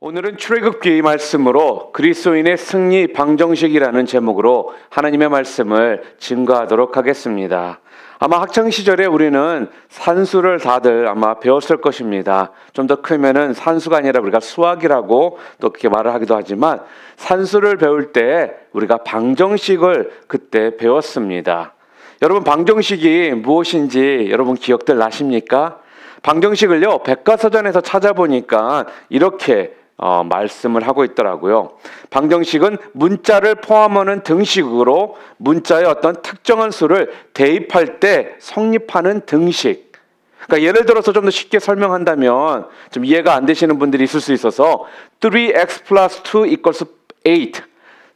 오늘은 출애굽기 말씀으로 그리스도인의 승리 방정식이라는 제목으로 하나님의 말씀을 증거하도록 하겠습니다. 아마 학창시절에 우리는 산수를 다들 아마 배웠을 것입니다. 좀 더 크면은 산수가 아니라 우리가 수학이라고 또 그렇게 말을 하기도 하지만 산수를 배울 때 우리가 방정식을 그때 배웠습니다. 여러분, 방정식이 무엇인지 여러분 기억들 나십니까? 방정식을요, 백과사전에서 찾아보니까 이렇게 말씀을 하고 있더라고요. 방정식은 문자를 포함하는 등식으로 문자의 어떤 특정한 수를 대입할 때 성립하는 등식. 그러니까 예를 들어서 좀 더 쉽게 설명한다면 좀 이해가 안 되시는 분들이 있을 수 있어서 3x plus 2 equals 8,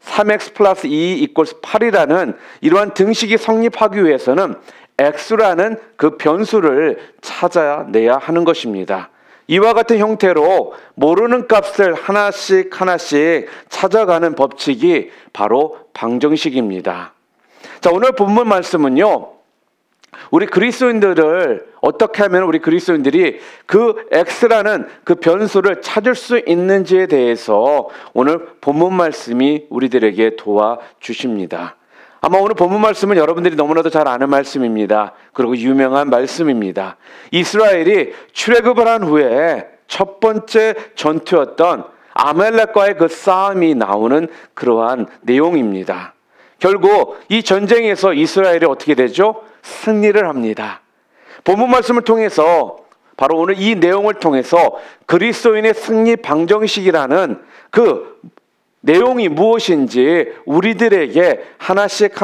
3x plus 2 equals 8이라는 이러한 등식이 성립하기 위해서는 x라는 그 변수를 찾아내야 하는 것입니다. 이와 같은 형태로 모르는 값을 하나씩 찾아가는 법칙이 바로 방정식입니다. 자, 오늘 본문 말씀은요, 우리 그리스도인들을 어떻게 하면 우리 그리스도인들이 그 x라는 그 변수를 찾을 수 있는지에 대해서 오늘 본문 말씀이 우리들에게 도와주십니다. 아마 오늘 본문 말씀은 여러분들이 너무나도 잘 아는 말씀입니다. 그리고 유명한 말씀입니다. 이스라엘이 출애굽을 한 후에 첫 번째 전투였던 아말렉과의 그 싸움이 나오는 그러한 내용입니다. 결국 이 전쟁에서 이스라엘이 어떻게 되죠? 승리를 합니다. 본문 말씀을 통해서 바로 오늘 이 내용을 통해서 그리스도인의 승리 방정식이라는 그 내용이 무엇인지 우리들에게 하나씩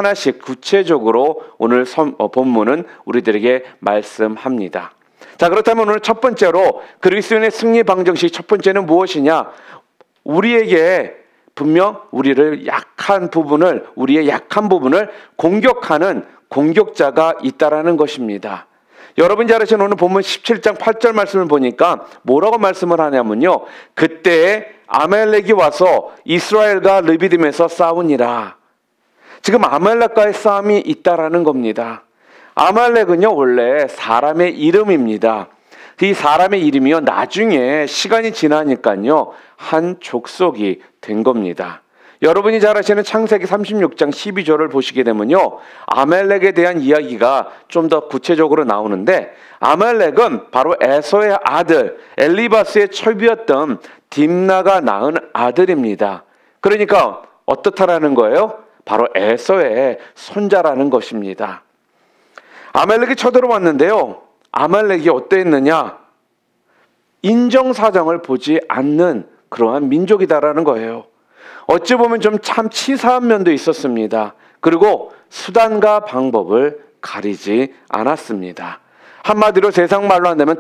구체적으로 오늘 본문은 우리들에게 말씀합니다. 자, 그렇다면 오늘 첫 번째로 그리스도인의 승리 방정식 첫 번째는 무엇이냐? 우리에게 분명 우리의 약한 부분을 공격하는 공격자가 있다라는 것입니다. 여러분 잘 아시는 오늘 본문 17장 8절 말씀을 보니까 뭐라고 말씀을 하냐면요, 그때 아말렉이 와서 이스라엘과 르비딤에서 싸우니라. 지금 아말렉과의 싸움이 있다라는 겁니다. 아말렉은요, 원래 사람의 이름입니다. 이 사람의 이름이요, 나중에 시간이 지나니까요 한 족속이 된 겁니다. 여러분이 잘 아시는 창세기 36장 12절을 보시게 되면요, 아말렉에 대한 이야기가 좀 더 구체적으로 나오는데, 아말렉은 바로 에서의 아들 엘리바스의 철비였던 딥나가 낳은 아들입니다. 그러니까 어떻다라는 거예요? 바로 에서의 손자라는 것입니다. 아말렉이 쳐들어왔는데요, 아말렉이 어땠느냐? 인정사정을 보지 않는 그러한 민족이다라는 거예요. 어찌 보면 좀 참 치사한 면도 있었습니다. 그리고 수단과 방법을 가리지 않았습니다. 한마디로 세상 말로 한다면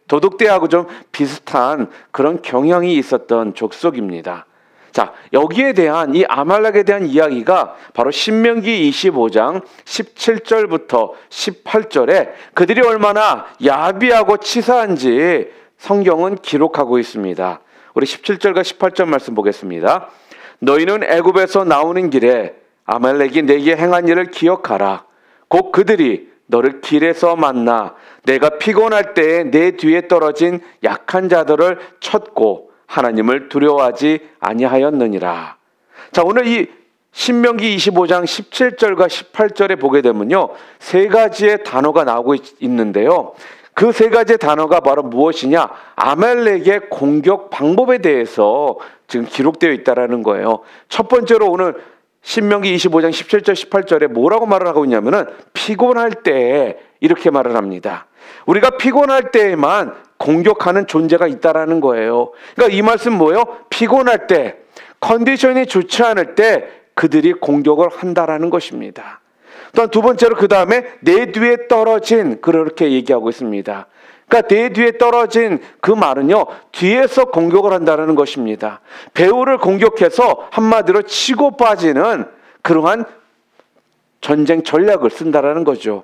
도둑대하고 좀 비슷한 그런 경향이 있었던 족속입니다. 자, 여기에 대한 이 아말렉에 대한 이야기가 바로 신명기 25장 17절부터 18절에 그들이 얼마나 야비하고 치사한지 성경은 기록하고 있습니다. 우리 17절과 18절 말씀 보겠습니다. 너희는 애굽에서 나오는 길에 아말렉이 내게 행한 일을 기억하라. 곧 그들이 너를 길에서 만나 내가 피곤할 때에 내 뒤에 떨어진 약한 자들을 쳤고 하나님을 두려워하지 아니하였느니라. 자, 오늘 이 신명기 25장 17절과 18절에 보게 되면요, 세 가지의 단어가 나오고 있는데요, 그 세 가지의 단어가 바로 무엇이냐? 아말렉의 공격 방법에 대해서 지금 기록되어 있다라는 거예요. 첫 번째로 오늘 신명기 25장 17절 18절에 뭐라고 말을 하고 있냐면은 피곤할 때 이렇게 말을 합니다. 우리가 피곤할 때에만 공격하는 존재가 있다라는 거예요. 그러니까 이 말씀 뭐예요? 피곤할 때, 컨디션이 좋지 않을 때 그들이 공격을 한다라는 것입니다. 또한 두 번째로 그 다음에 내 뒤에 떨어진, 그렇게 얘기하고 있습니다. 그러니까 내 뒤에 떨어진 그 말은요, 뒤에서 공격을 한다는 것입니다. 배후를 공격해서 한마디로 치고 빠지는 그러한 전쟁 전략을 쓴다라는 거죠.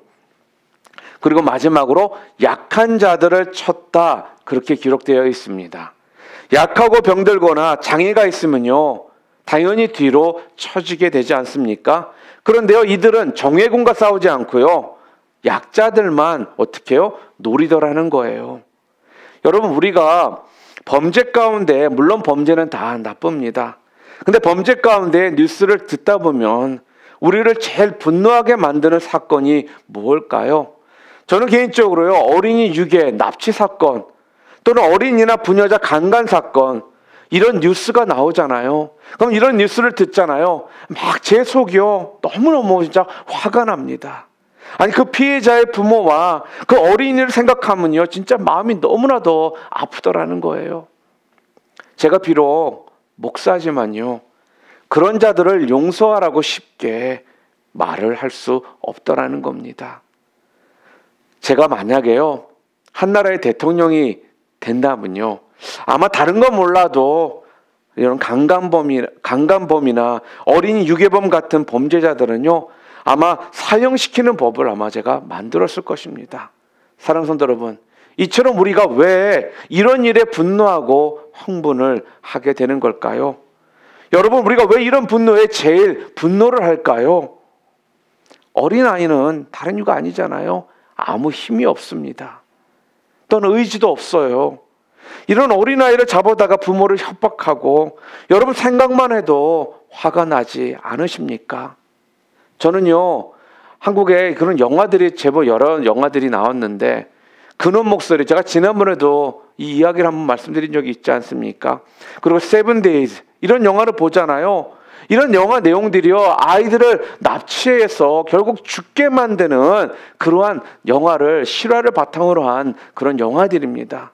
그리고 마지막으로 약한 자들을 쳤다, 그렇게 기록되어 있습니다. 약하고 병들거나 장애가 있으면요, 당연히 뒤로 처지게 되지 않습니까? 그런데요, 이들은 정예군과 싸우지 않고요, 약자들만 어떻게 해요? 노리더라는 거예요. 여러분, 우리가 범죄 가운데, 물론 범죄는 다 나쁩니다. 근데 범죄 가운데 뉴스를 듣다 보면 우리를 제일 분노하게 만드는 사건이 뭘까요? 저는 개인적으로요, 어린이 유괴, 납치 사건, 또는 어린이나 부녀자 강간 사건, 이런 뉴스가 나오잖아요. 그럼 이런 뉴스를 듣잖아요. 막 제 속이요, 너무너무 진짜 화가 납니다. 아니, 그 피해자의 부모와 그 어린이를 생각하면요, 진짜 마음이 너무나도 아프더라는 거예요. 제가 비록 목사지만요, 그런 자들을 용서하라고 쉽게 말을 할 수 없더라는 겁니다. 제가 만약에요, 한 나라의 대통령이 된다면요, 아마 다른 건 몰라도 이런 강간범이나 어린이 유괴범 같은 범죄자들은요, 아마 사형시키는 법을 아마 제가 만들었을 것입니다. 사랑하는 성도 여러분, 이처럼 우리가 왜 이런 일에 분노하고 흥분을 하게 되는 걸까요? 여러분, 우리가 왜 이런 분노에 제일 분노를 할까요? 어린아이는 다른 이유가 아니잖아요. 아무 힘이 없습니다. 또는 의지도 없어요. 이런 어린아이를 잡아다가 부모를 협박하고, 여러분 생각만 해도 화가 나지 않으십니까? 저는요, 한국에 그런 영화들이 제법 여러 영화들이 나왔는데, 근원 목소리, 제가 지난번에도 이 이야기를 한번 말씀드린 적이 있지 않습니까? 그리고 세븐 데이즈, 이런 영화를 보잖아요. 이런 영화 내용들이요, 아이들을 납치해서 결국 죽게 만드는 그러한 영화를, 실화를 바탕으로 한 그런 영화들입니다.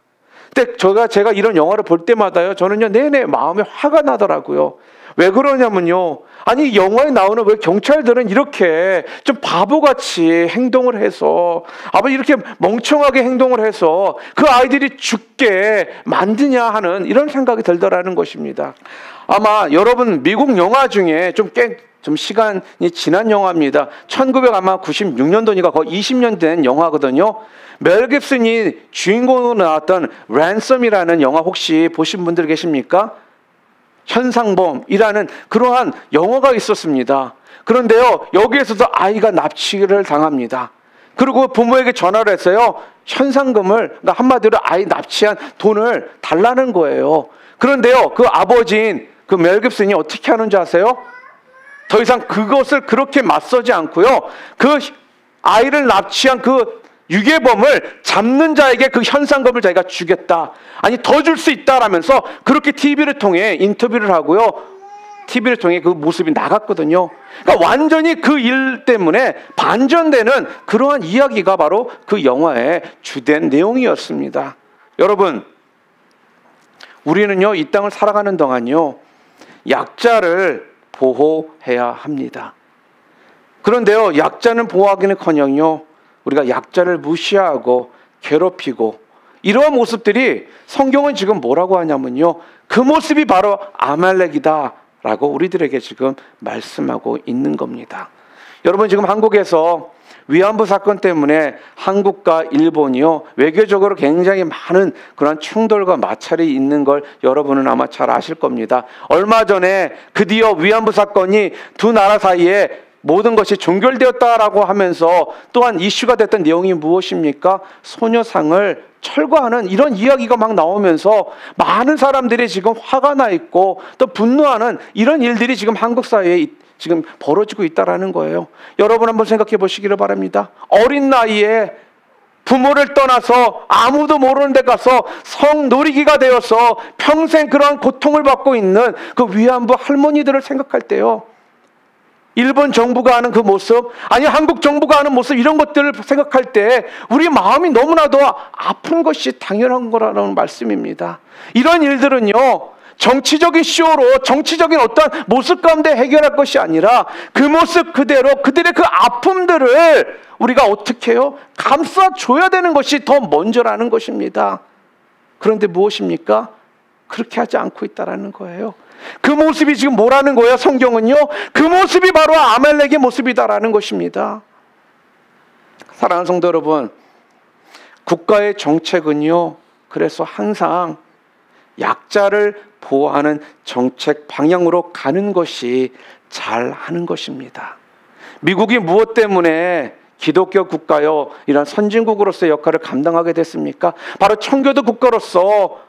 근데 제가 이런 영화를 볼 때마다요, 저는요, 내내 마음에 화가 나더라고요. 왜 그러냐면요, 아니, 영화에 나오는 왜 경찰들은 이렇게 좀 바보같이 행동을 해서, 이렇게 멍청하게 행동을 해서 그 아이들이 죽게 만드냐 하는 이런 생각이 들더라는 것입니다. 아마 여러분 미국 영화 중에 좀 시간이 지난 영화입니다. 1996년도니까 거의 20년 된 영화거든요. 멜 깁슨이 주인공으로 나왔던 랜섬이라는 영화 혹시 보신 분들 계십니까? 현상범이라는 그러한 영화가 있었습니다. 그런데요, 여기에서도 아이가 납치를 당합니다. 그리고 부모에게 전화를 했어요. 현상금을, 그러니까 한마디로 아이 납치한 돈을 달라는 거예요. 그런데요, 그 아버지인 그 멜 깁슨이 어떻게 하는지 아세요? 더 이상 그것을 그렇게 맞서지 않고요, 그 아이를 납치한 그 유괴범을 잡는 자에게 그 현상금을 자기가 주겠다, 아니 더 줄 수 있다라면서 그렇게 TV를 통해 인터뷰를 하고요, TV를 통해 그 모습이 나갔거든요. 그러니까 완전히 그 일 때문에 반전되는 그러한 이야기가 바로 그 영화의 주된 내용이었습니다. 여러분, 우리는요, 이 땅을 살아가는 동안요, 약자를 보호해야 합니다. 그런데요, 약자는 보호하기는커녕요, 우리가 약자를 무시하고 괴롭히고, 이러한 모습들이 성경은 지금 뭐라고 하냐면요, 그 모습이 바로 아말렉이다라고 우리들에게 지금 말씀하고 있는 겁니다. 여러분, 지금 한국에서 위안부 사건 때문에 한국과 일본이요, 외교적으로 굉장히 많은 그런 충돌과 마찰이 있는 걸 여러분은 아마 잘 아실 겁니다. 얼마 전에 드디어 위안부 사건이 두 나라 사이에 모든 것이 종결되었다라고 하면서 또한 이슈가 됐던 내용이 무엇입니까? 소녀상을 철거하는 이런 이야기가 막 나오면서 많은 사람들이 지금 화가 나 있고 또 분노하는 이런 일들이 지금 한국 사회에 지금 벌어지고 있다라는 거예요. 여러분 한번 생각해 보시기를 바랍니다. 어린 나이에 부모를 떠나서 아무도 모르는 데 가서 성노리기가 되어서 평생 그러한 고통을 받고 있는 그 위안부 할머니들을 생각할 때요, 일본 정부가 하는 그 모습, 아니 한국 정부가 하는 모습, 이런 것들을 생각할 때 우리 마음이 너무나도 아픈 것이 당연한 거라는 말씀입니다. 이런 일들은요, 정치적인 쇼로, 정치적인 어떤 모습 가운데 해결할 것이 아니라 그 모습 그대로 그들의 그 아픔들을 우리가 어떻게 해요? 감싸줘야 되는 것이 더 먼저라는 것입니다. 그런데 무엇입니까? 그렇게 하지 않고 있다라는 거예요. 그 모습이 지금 뭐라는 거예요? 성경은요, 그 모습이 바로 아말렉의 모습이다라는 것입니다. 사랑하는 성도 여러분, 국가의 정책은요, 그래서 항상 약자를 보호하는 정책 방향으로 가는 것이 잘하는 것입니다. 미국이 무엇 때문에 기독교 국가요, 이런 선진국으로서의 역할을 감당하게 됐습니까? 바로 청교도 국가로서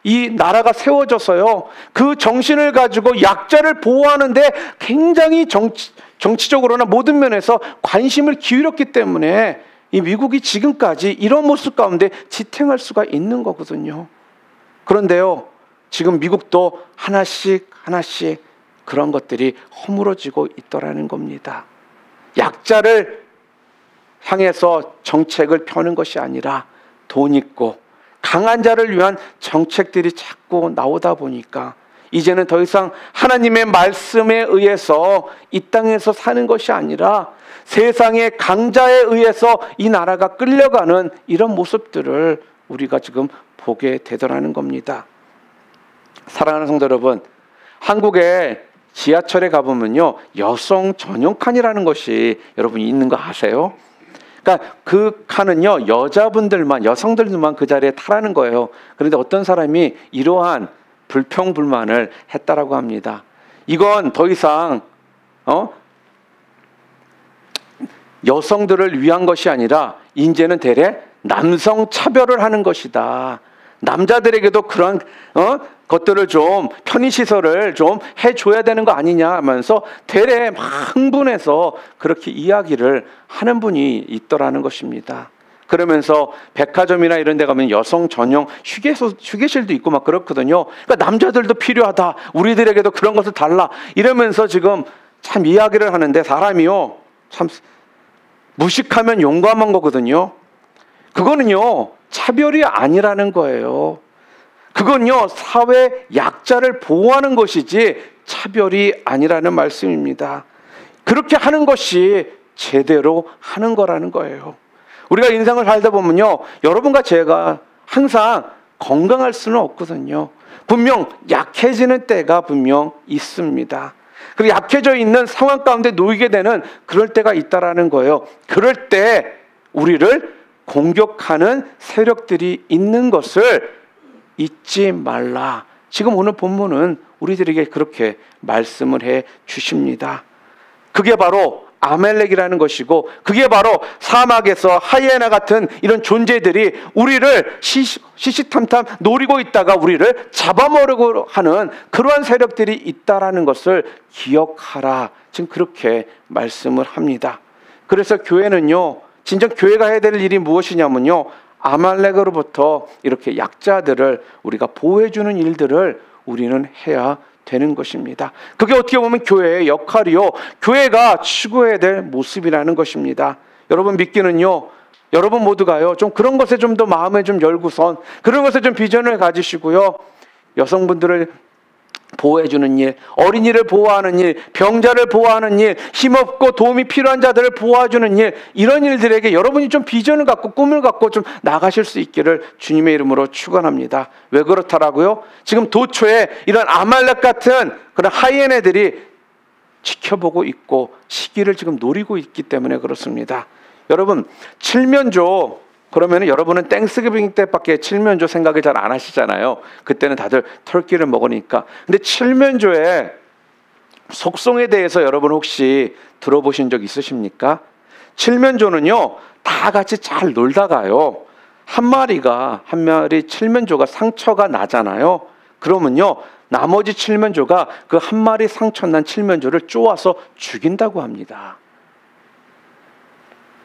이 나라가 세워져서요, 그 정신을 가지고 약자를 보호하는데 굉장히 정치적으로나 모든 면에서 관심을 기울였기 때문에 이 미국이 지금까지 이런 모습 가운데 지탱할 수가 있는 거거든요. 그런데요, 지금 미국도 하나씩 그런 것들이 허물어지고 있더라는 겁니다. 약자를 향해서 정책을 펴는 것이 아니라 돈 있고 강한 자를 위한 정책들이 자꾸 나오다 보니까 이제는 더 이상 하나님의 말씀에 의해서 이 땅에서 사는 것이 아니라 세상의 강자에 의해서 이 나라가 끌려가는 이런 모습들을 우리가 지금 보게 되더라는 겁니다. 사랑하는 성도 여러분, 한국에 지하철에 가보면요, 여성 전용 칸이라는 것이 여러분이 있는 거 아세요? 그러니까 그 칸은요, 여성들만 그 자리에 타라는 거예요. 그런데 어떤 사람이 이러한 불평불만을 했다라고 합니다. 이건 더 이상 여성들을 위한 것이 아니라 이제는 대래 남성 차별을 하는 것이다. 남자들에게도 그런 것들을 좀 편의시설을 좀 해줘야 되는 거 아니냐 하면서 대래 막 흥분해서 그렇게 이야기를 하는 분이 있더라는 것입니다. 그러면서 백화점이나 이런 데 가면 여성 전용 휴게실도 있고 막 그렇거든요. 그러니까 남자들도 필요하다, 우리들에게도 그런 것을 달라, 이러면서 지금 참 이야기를 하는데, 사람이요 참 무식하면 용감한 거거든요. 그거는요 차별이 아니라는 거예요. 그건요 사회 약자를 보호하는 것이지 차별이 아니라는 말씀입니다. 그렇게 하는 것이 제대로 하는 거라는 거예요. 우리가 인생을 살다 보면요, 여러분과 제가 항상 건강할 수는 없거든요. 분명 약해지는 때가 분명 있습니다. 그리고 약해져 있는 상황 가운데 놓이게 되는 그럴 때가 있다라는 거예요. 그럴 때 우리를 공격하는 세력들이 있는 것을 잊지 말라. 지금 오늘 본문은 우리들에게 그렇게 말씀을 해 주십니다. 그게 바로 아말렉이라는 것이고, 그게 바로 사막에서 하이에나 같은 이런 존재들이 우리를 시시탐탐 노리고 있다가 우리를 잡아먹으려고 하는 그러한 세력들이 있다라는 것을 기억하라. 지금 그렇게 말씀을 합니다. 그래서 교회는요, 진정 교회가 해야 될 일이 무엇이냐면요, 아말렉으로부터 이렇게 약자들을 우리가 보호해주는 일들을 우리는 해야 되는 것입니다. 그게 어떻게 보면 교회의 역할이요, 교회가 추구해야 될 모습이라는 것입니다. 여러분 믿기는요, 여러분 모두가요 좀 그런 것에 좀 더 마음을 좀 열고선 그런 것에 좀 비전을 가지시고요, 여성분들을 보호해주는 일, 어린이를 보호하는 일, 병자를 보호하는 일, 힘없고 도움이 필요한 자들을 보호해주는 일, 이런 일들에게 여러분이 좀 비전을 갖고 꿈을 갖고 좀 나가실 수 있기를 주님의 이름으로 축원합니다. 왜 그렇다라고요? 지금 도초에 이런 아말렉 같은 그런 하이에네들이 지켜보고 있고 시기를 지금 노리고 있기 때문에 그렇습니다. 여러분, 칠면조, 그러면 여러분은 땡스기빙 때밖에 칠면조 생각을 잘 안 하시잖아요. 그때는 다들 터키를 먹으니까. 근데 칠면조의 속성에 대해서 여러분 혹시 들어보신 적 있으십니까? 칠면조는요, 다 같이 잘 놀다가요, 한 마리 칠면조가 상처가 나잖아요. 그러면요, 나머지 칠면조가 그 한 마리 상처난 칠면조를 쪼아서 죽인다고 합니다.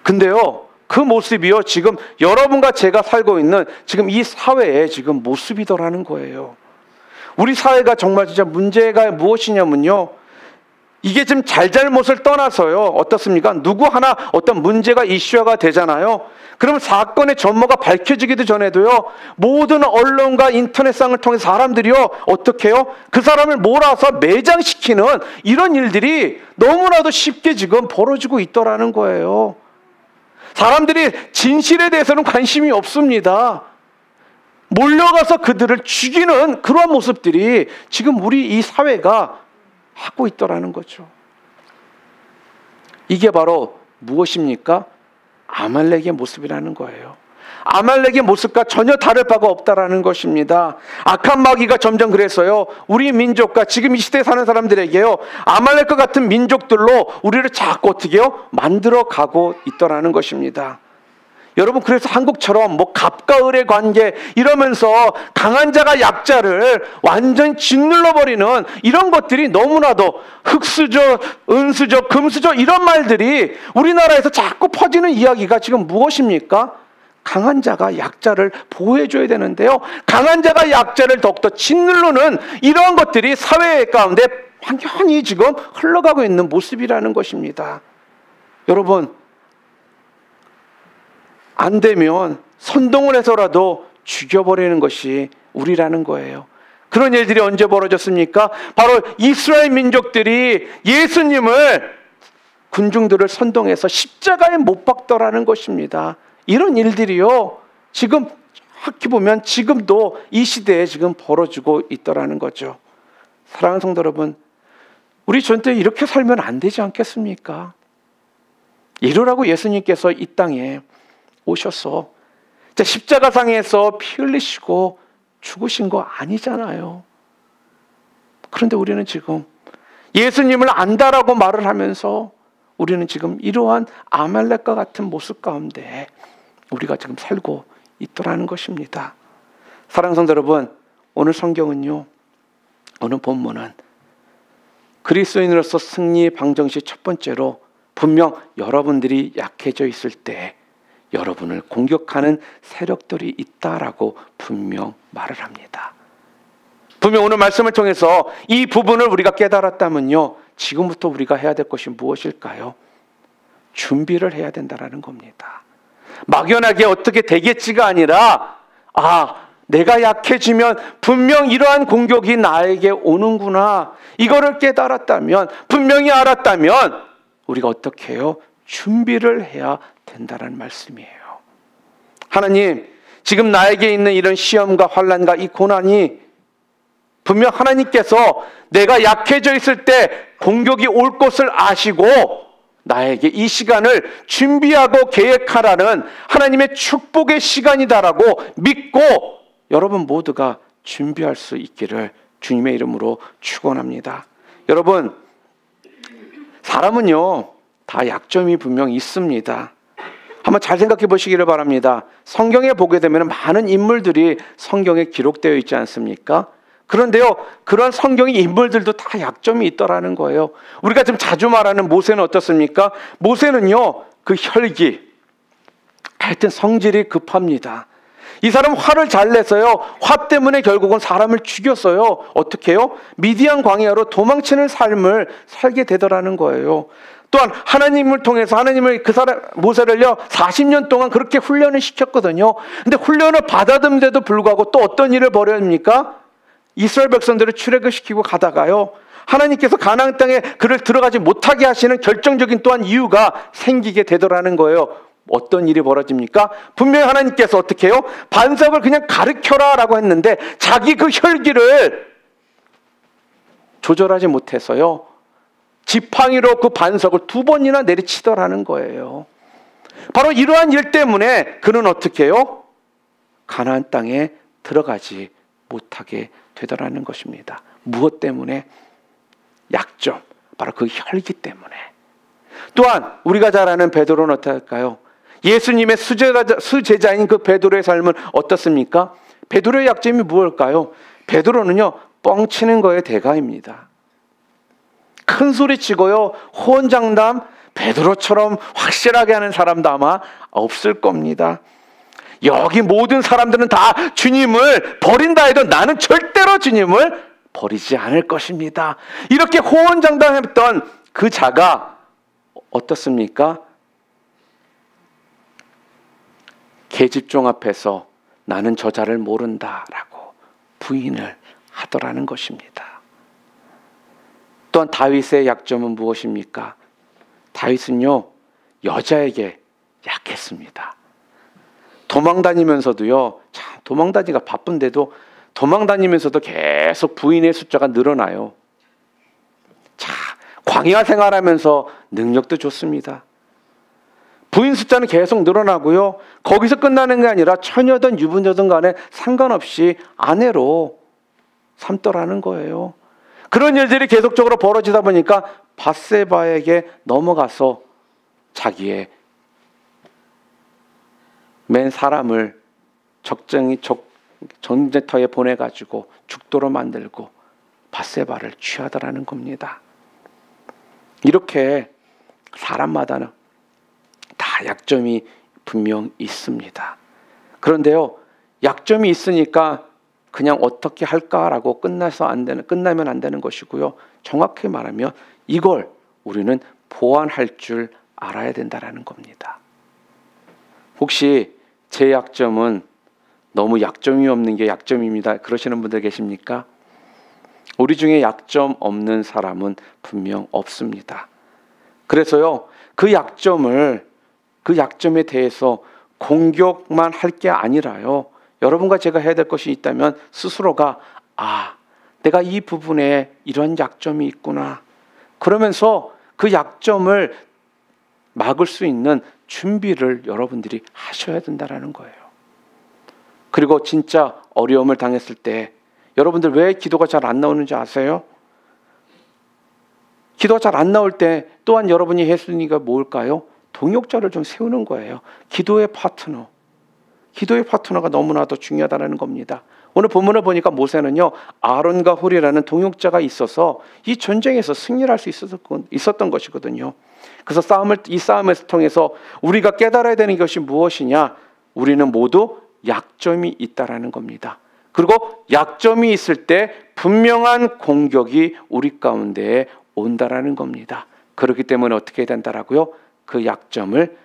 근데요, 그 모습이요, 지금 여러분과 제가 살고 있는 지금 이 사회의 지금 모습이더라는 거예요. 우리 사회가 정말 진짜 문제가 무엇이냐면요, 이게 지금 잘잘못을 떠나서요, 어떻습니까? 누구 하나 어떤 문제가 이슈화가 되잖아요. 그러면 사건의 전모가 밝혀지기도 전에도요, 모든 언론과 인터넷상을 통해 사람들이요 어떻게 해요? 그 사람을 몰아서 매장시키는 이런 일들이 너무나도 쉽게 지금 벌어지고 있더라는 거예요. 사람들이 진실에 대해서는 관심이 없습니다. 몰려가서 그들을 죽이는 그러한 모습들이 지금 우리 이 사회가 하고 있더라는 거죠. 이게 바로 무엇입니까? 아말렉의 모습이라는 거예요. 아말렉의 모습과 전혀 다를 바가 없다라는 것입니다. 악한 마귀가 점점 그래서요, 우리 민족과 지금 이 시대에 사는 사람들에게요, 아말렉과 같은 민족들로 우리를 자꾸 어떻게 해요? 만들어 가고 있더라는 것입니다. 여러분, 그래서 한국처럼 뭐 갑과 을의 관계 이러면서 강한 자가 약자를 완전 짓눌러 버리는 이런 것들이 너무나도 흑수저, 은수저, 금수저 이런 말들이 우리나라에서 자꾸 퍼지는 이야기가 지금 무엇입니까? 강한 자가 약자를 보호해줘야 되는데요, 강한 자가 약자를 더욱더 짓누르는 이러한 것들이 사회 가운데 완전히 지금 흘러가고 있는 모습이라는 것입니다. 여러분, 안 되면 선동을 해서라도 죽여버리는 것이 우리라는 거예요. 그런 일들이 언제 벌어졌습니까? 바로 이스라엘 민족들이 예수님을, 군중들을 선동해서 십자가에 못 박더라는 것입니다. 이런 일들이요, 지금 확히 보면 지금도 이 시대에 지금 벌어지고 있더라는 거죠. 사랑하는 성도 여러분, 우리 전때 이렇게 살면 안 되지 않겠습니까? 이러라고 예수님께서 이 땅에 오셔서 십자가상에서 피 흘리시고 죽으신 거 아니잖아요. 그런데 우리는 지금 예수님을 안다라고 말을 하면서 우리는 지금 이러한 아말렉과 같은 모습 가운데 우리가 지금 살고 있더라는 것입니다. 사랑하는 성도 여러분, 오늘 성경은요, 오늘 본문은 그리스도인으로서 승리 방정시 첫 번째로 분명 여러분들이 약해져 있을 때 여러분을 공격하는 세력들이 있다라고 분명 말을 합니다. 분명 오늘 말씀을 통해서 이 부분을 우리가 깨달았다면요, 지금부터 우리가 해야 될 것이 무엇일까요? 준비를 해야 된다는 겁니다. 막연하게 어떻게 되겠지가 아니라, 내가 약해지면 분명 이러한 공격이 나에게 오는구나, 이거를 깨달았다면, 분명히 알았다면 우리가 어떻게 해요? 준비를 해야 된다는 말씀이에요. 하나님, 지금 나에게 있는 이런 시험과 환난과 이 고난이 분명 하나님께서 내가 약해져 있을 때 공격이 올 것을 아시고 나에게 이 시간을 준비하고 계획하라는 하나님의 축복의 시간이다라고 믿고 여러분 모두가 준비할 수 있기를 주님의 이름으로 축원합니다. 여러분, 사람은요, 다 약점이 분명 있습니다. 한번 잘 생각해 보시기를 바랍니다. 성경에 보게 되면 많은 인물들이 성경에 기록되어 있지 않습니까? 그런데요, 그런 성경의 인물들도 다 약점이 있더라는 거예요. 우리가 지금 자주 말하는 모세는 어떻습니까? 모세는요, 그 혈기, 하여튼 성질이 급합니다. 이 사람 화를 잘 내서요, 화 때문에 결국은 사람을 죽였어요. 어떻게 해요? 미디안 광야로 도망치는 삶을 살게 되더라는 거예요. 또한 하나님을 통해서 하나님을 그 사람 모세를요 40년 동안 그렇게 훈련을 시켰거든요. 근데 훈련을 받았는데도 불구하고 또 어떤 일을 벌였습니까? 이스라엘 백성들을 출애굽 시키고 가다가요, 하나님께서 가나안 땅에 그를 들어가지 못하게 하시는 결정적인 또한 이유가 생기게 되더라는 거예요. 어떤 일이 벌어집니까? 분명히 하나님께서 어떻게 해요? 반석을 그냥 가르쳐라 라고 했는데 자기 그 혈기를 조절하지 못해서요, 지팡이로 그 반석을 2번이나 내리치더라는 거예요. 바로 이러한 일 때문에 그는 어떻게 해요? 가나안 땅에 들어가지 못하게 되더라는 것입니다. 무엇 때문에? 약점, 바로 그 혈기 때문에. 또한 우리가 잘 아는 베드로는 어떻게 할까요? 예수님의 수제자인 그 베드로의 삶은 어떻습니까? 베드로의 약점이 무엇일까요? 베드로는요, 뻥치는 거에 대가입니다. 큰 소리 치고요, 호언장담, 베드로처럼 확실하게 하는 사람도 아마 없을 겁니다. 여기 모든 사람들은 다 주님을 버린다 해도 나는 절대로 주님을 버리지 않을 것입니다. 이렇게 호언장담했던 그 자가 어떻습니까? 계집종 앞에서 나는 저자를 모른다라고 부인을 하더라는 것입니다. 또한 다윗의 약점은 무엇입니까? 다윗은요, 여자에게 약했습니다. 도망다니면서도요, 참 도망다니기가 바쁜데도 도망다니면서도 계속 부인의 숫자가 늘어나요. 자, 광야 생활하면서 능력도 좋습니다. 부인 숫자는 계속 늘어나고요, 거기서 끝나는 게 아니라 처녀든 유부녀든 간에 상관없이 아내로 삼더라는 거예요. 그런 일들이 계속적으로 벌어지다 보니까 밧세바에게 넘어가서 자기의 맨 사람을 적정히 전쟁터에 보내가지고 죽도록 만들고 밧세바를 취하더라는 겁니다. 이렇게 사람마다는 다 약점이 분명 있습니다. 그런데요, 약점이 있으니까 그냥 어떻게 할까라고 끝나면 안 되는 것이고요. 정확히 말하면 이걸 우리는 보완할 줄 알아야 된다라는 겁니다. 혹시 제 약점은 너무 약점이 없는 게 약점입니다, 그러시는 분들 계십니까? 우리 중에 약점 없는 사람은 분명 없습니다. 그래서요, 그 약점에 대해서 공격만 할 게 아니라요, 여러분과 제가 해야 될 것이 있다면 스스로가 내가 이 부분에 이런 약점이 있구나, 그러면서 그 약점을 막을 수 있는 준비를 여러분들이 하셔야 된다는 거예요. 그리고 진짜 어려움을 당했을 때 여러분들 왜 기도가 잘 안 나오는지 아세요? 기도가 잘 안 나올 때 또한 여러분이 해야 하는 게 뭘까요? 동역자를 좀 세우는 거예요. 기도의 파트너가 너무나도 중요하다는 겁니다. 오늘 본문을 보니까 모세는요, 아론과 훌이라는 동역자가 있어서 이 전쟁에서 승리를 할 수 있었던 것이거든요. 그래서 이 싸움을 통해서 우리가 깨달아야 되는 것이 무엇이냐? 우리는 모두 약점이 있다라는 겁니다. 그리고 약점이 있을 때 분명한 공격이 우리 가운데에 온다라는 겁니다. 그렇기 때문에 어떻게 해야 된다라고요? 그 약점을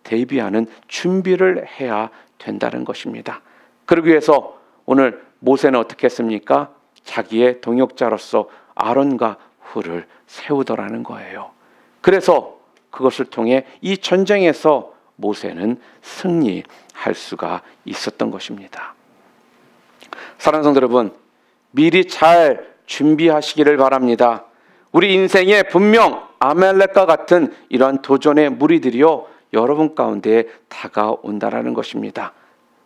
대비하는 준비를 해야 된다는 것입니다. 그러기 위해서 오늘 모세는 어떻게 했습니까? 자기의 동역자로서 아론과 훌을 세우더라는 거예요. 그래서 그것을 통해 이 전쟁에서 모세는 승리할 수가 있었던 것입니다. 사랑하는 성도 여러분, 미리 잘 준비하시기를 바랍니다. 우리 인생에 분명 아말렉과 같은 이러한 도전의 무리들이요, 여러분 가운데 다가온다라는 것입니다.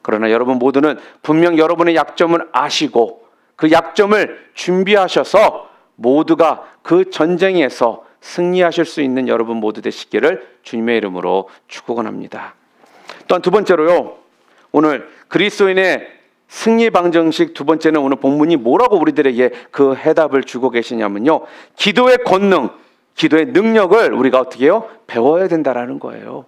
그러나 여러분 모두는 분명 여러분의 약점을 아시고 그 약점을 준비하셔서 모두가 그 전쟁에서 승리하실 수 있는 여러분 모두 되시기를 주님의 이름으로 축원합니다. 또한 두 번째로요, 오늘 그리스도인의 승리 방정식 두 번째는 오늘 본문이 뭐라고 우리들에게 그 해답을 주고 계시냐면요, 기도의 권능, 기도의 능력을 우리가 어떻게 해요? 배워야 된다라는 거예요.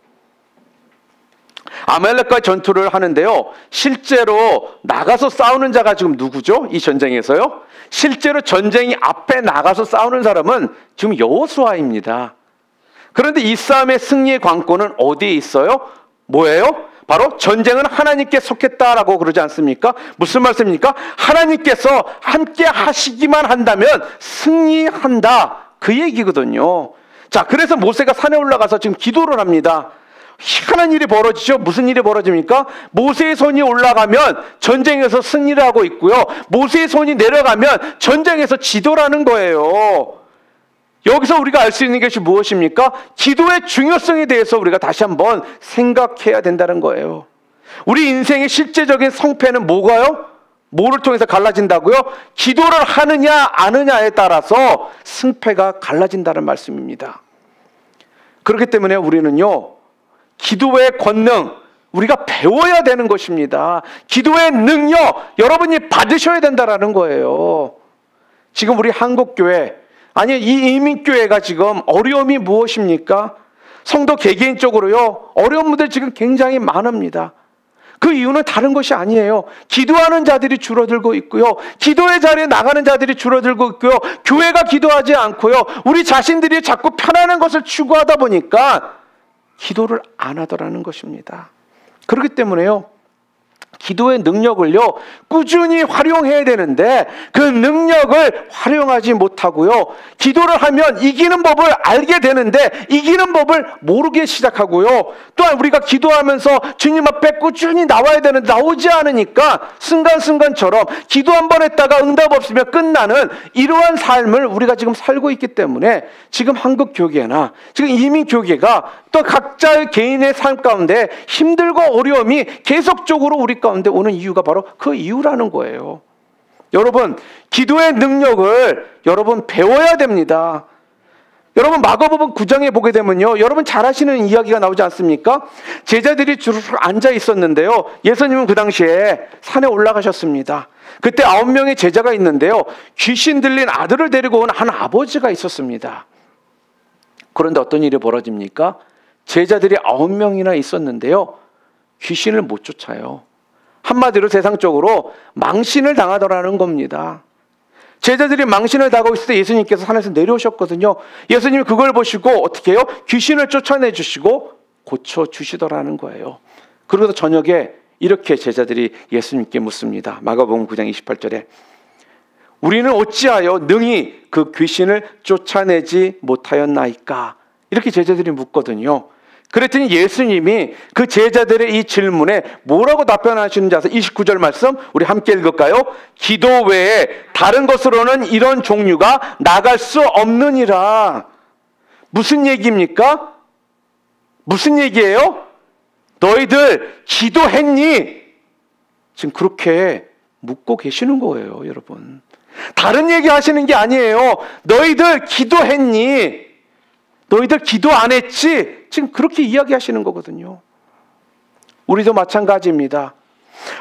아말렉과 전투를 하는데요, 실제로 나가서 싸우는 자가 지금 누구죠? 이 전쟁에서요, 실제로 전쟁이 앞에 나가서 싸우는 사람은 지금 여호수아입니다. 그런데 이 싸움의 승리의 관건은 어디에 있어요? 뭐예요? 바로 전쟁은 하나님께 속했다라고 그러지 않습니까? 무슨 말씀입니까? 하나님께서 함께 하시기만 한다면 승리한다, 그 얘기거든요. 자, 그래서 모세가 산에 올라가서 지금 기도를 합니다. 희한한 일이 벌어지죠. 무슨 일이 벌어집니까? 모세의 손이 올라가면 전쟁에서 승리를 하고 있고요, 모세의 손이 내려가면 전쟁에서 지도라는 거예요. 여기서 우리가 알 수 있는 것이 무엇입니까? 기도의 중요성에 대해서 우리가 다시 한번 생각해야 된다는 거예요. 우리 인생의 실제적인 성패는 뭐가요? 뭐를 통해서 갈라진다고요? 기도를 하느냐 안 하느냐에 따라서 승패가 갈라진다는 말씀입니다. 그렇기 때문에 우리는요, 기도의 권능, 우리가 배워야 되는 것입니다. 기도의 능력, 여러분이 받으셔야 된다는 거예요. 지금 우리 한국교회, 아니 이 이민교회가 지금 어려움이 무엇입니까? 성도 개개인적으로요, 어려운 분들 지금 굉장히 많습니다. 그 이유는 다른 것이 아니에요. 기도하는 자들이 줄어들고 있고요, 기도의 자리에 나가는 자들이 줄어들고 있고요, 교회가 기도하지 않고요, 우리 자신들이 자꾸 편안한 것을 추구하다 보니까 기도를 안 하더라는 것입니다. 그렇기 때문에요, 기도의 능력을요 꾸준히 활용해야 되는데 그 능력을 활용하지 못하고요, 기도를 하면 이기는 법을 알게 되는데 이기는 법을 모르게 시작하고요, 또한 우리가 기도하면서 주님 앞에 꾸준히 나와야 되는데 나오지 않으니까 순간순간처럼 기도 한 번 했다가 응답 없으면 끝나는 이러한 삶을 우리가 지금 살고 있기 때문에 지금 한국 교계나 지금 이민 교계가 또 각자의 개인의 삶 가운데 힘들고 어려움이 계속적으로 우리 가운데 오는 이유가 바로 그 이유라는 거예요. 여러분, 기도의 능력을 여러분 배워야 됩니다. 여러분 마가복음 9장에 보게 되면요, 여러분 잘 아시는 이야기가 나오지 않습니까? 제자들이 주르륵 앉아 있었는데요, 예수님은 그 당시에 산에 올라가셨습니다. 그때 9명의 제자가 있는데요, 귀신 들린 아들을 데리고 온 한 아버지가 있었습니다. 그런데 어떤 일이 벌어집니까? 제자들이 9명이나 있었는데요, 귀신을 못 쫓아요. 한마디로 세상적으로 망신을 당하더라는 겁니다. 제자들이 망신을 당하고 있을 때 예수님께서 산에서 내려오셨거든요. 예수님이 그걸 보시고 어떻게 해요? 귀신을 쫓아내 주시고 고쳐주시더라는 거예요. 그러고서 저녁에 이렇게 제자들이 예수님께 묻습니다. 마가복음 9장 28절에 우리는 어찌하여 능히 그 귀신을 쫓아내지 못하였나이까? 이렇게 제자들이 묻거든요. 그랬더니 예수님이 그 제자들의 이 질문에 뭐라고 답변하시는지 아세요? 29절 말씀 우리 함께 읽을까요? 기도 외에 다른 것으로는 이런 종류가 나갈 수 없느니라. 무슨 얘기입니까? 무슨 얘기예요? 너희들 기도했니? 지금 그렇게 묻고 계시는 거예요, 여러분. 다른 얘기 하시는 게 아니에요. 너희들 기도했니? 너희들 기도 안 했지? 지금 그렇게 이야기하시는 거거든요. 우리도 마찬가지입니다.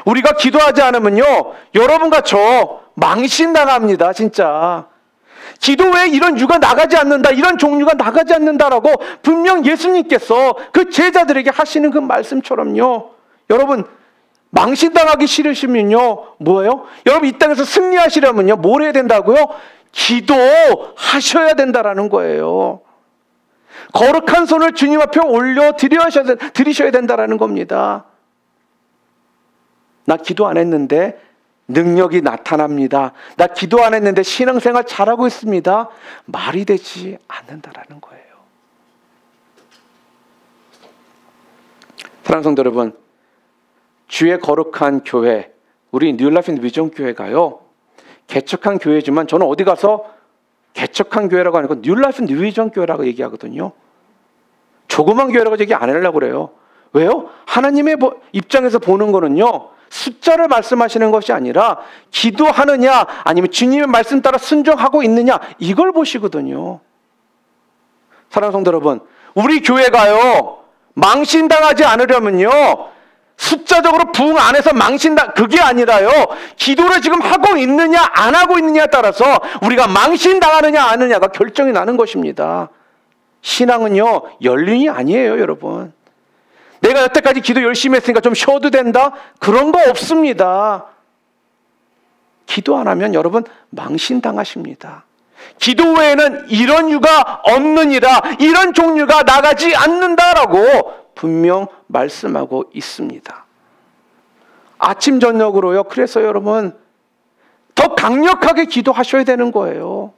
우리가 기도하지 않으면요, 여러분과 저 망신당합니다, 진짜. 기도 외에 이런 유가 나가지 않는다, 이런 종류가 나가지 않는다라고 분명 예수님께서 그 제자들에게 하시는 그 말씀처럼요, 여러분 망신당하기 싫으시면요 뭐예요? 여러분 이 땅에서 승리하시려면요 뭘 해야 된다고요? 기도하셔야 된다라는 거예요. 거룩한 손을 주님 앞에 올려 드리셔야 된다라는 겁니다. 나 기도 안 했는데 능력이 나타납니다. 나 기도 안 했는데 신앙생활 잘하고 있습니다. 말이 되지 않는다라는 거예요. 사랑하는 성도 여러분, 주의 거룩한 교회, 우리 뉴라이프 위전 교회가요, 개척한 교회지만 저는 어디 가서 개척한 교회라고 하니까 뉴라이프 위전 교회라고 얘기하거든요. 조그만 교회라고 얘기 안 하려고 그래요. 왜요? 하나님의 입장에서 보는 거는요, 숫자를 말씀하시는 것이 아니라 기도하느냐 아니면 주님의 말씀 따라 순종하고 있느냐, 이걸 보시거든요. 사랑하는 성도 여러분, 우리 교회가요 망신당하지 않으려면요 숫자적으로 부흥 안에서 망신당, 그게 아니라요, 기도를 지금 하고 있느냐 안 하고 있느냐에 따라서 우리가 망신당하느냐 안 하느냐가 결정이 나는 것입니다. 신앙은요 연륜이 아니에요, 여러분. 내가 여태까지 기도 열심히 했으니까 좀 쉬어도 된다? 그런 거 없습니다. 기도 안 하면 여러분 망신당하십니다. 기도 외에는 이런 유가 없느니라, 이런 종류가 나가지 않는다라고 분명 말씀하고 있습니다. 아침 저녁으로요. 그래서 여러분 더 강력하게 기도하셔야 되는 거예요.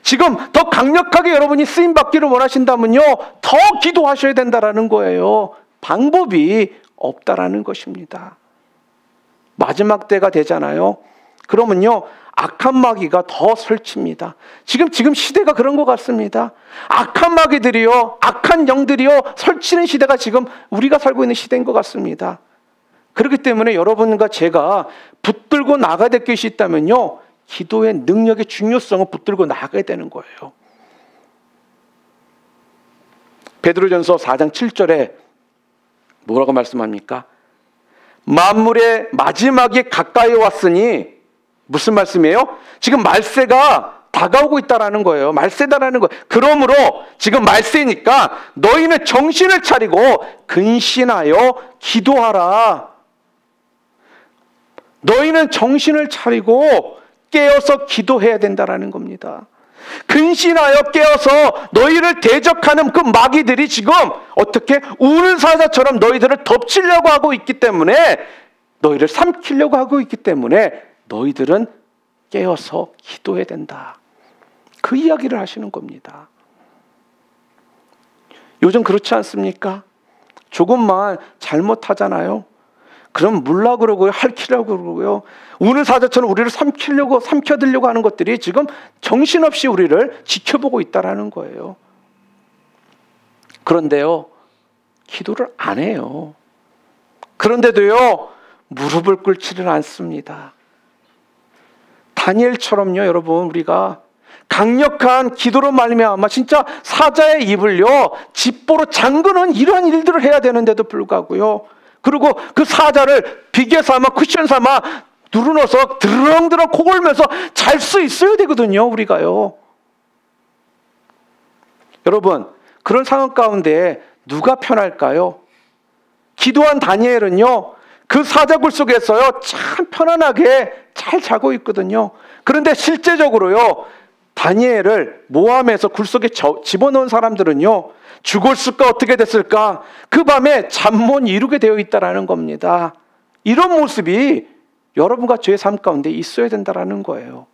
지금 더 강력하게 여러분이 쓰임받기를 원하신다면요 더 기도하셔야 된다라는 거예요. 방법이 없다라는 것입니다. 마지막 때가 되잖아요. 그러면요 악한 마귀가 더 설칩니다. 지금 시대가 그런 것 같습니다. 악한 마귀들이요, 악한 영들이요 설치는 시대가 지금 우리가 살고 있는 시대인 것 같습니다. 그렇기 때문에 여러분과 제가 붙들고 나가야 될 것이 있다면요, 기도의 능력의 중요성을 붙들고 나가야 되는 거예요. 베드로전서 4장 7절에 뭐라고 말씀합니까? 만물의 마지막이 가까이 왔으니, 무슨 말씀이에요? 지금 말세가 다가오고 있다라는 거예요. 말세다라는 거예요. 그러므로 지금 말세니까 너희는 정신을 차리고 근신하여 기도하라. 너희는 정신을 차리고 깨어서 기도해야 된다라는 겁니다. 근신하여 깨어서 너희를 대적하는 그 마귀들이 지금 어떻게 우는 사자처럼 너희들을 덮치려고 하고 있기 때문에, 너희를 삼키려고 하고 있기 때문에 너희들은 깨어서 기도해야 된다. 그 이야기를 하시는 겁니다. 요즘 그렇지 않습니까? 조금만 잘못하잖아요. 그럼 물라 그러고요, 핥히려고 그러고요, 우는 사자처럼 우리를 삼켜들려고 하는 것들이 지금 정신없이 우리를 지켜보고 있다라는 거예요. 그런데요, 기도를 안 해요. 그런데도요, 무릎을 꿇지를 않습니다. 다니엘처럼요, 여러분, 우리가 강력한 기도로 말미암아 진짜 사자의 입을요 집보로 잠그는 이러한 일들을 해야 되는데도 불구하고요. 그리고 그 사자를 비계 삼아 쿠션 삼아 누르넣어서 드렁드렁 코 골면서 잘 수 있어야 되거든요. 우리가요. 여러분, 그런 상황 가운데 누가 편할까요? 기도한 다니엘은요 그 사자굴 속에서요 참 편안하게 잘 자고 있거든요. 그런데 실제적으로요 다니엘을 모함해서 굴 속에 집어넣은 사람들은요 죽었을까 어떻게 됐을까 그 밤에 잠 못 이루게 되어 있다라는 겁니다. 이런 모습이 여러분과 저의 삶 가운데 있어야 된다라는 거예요.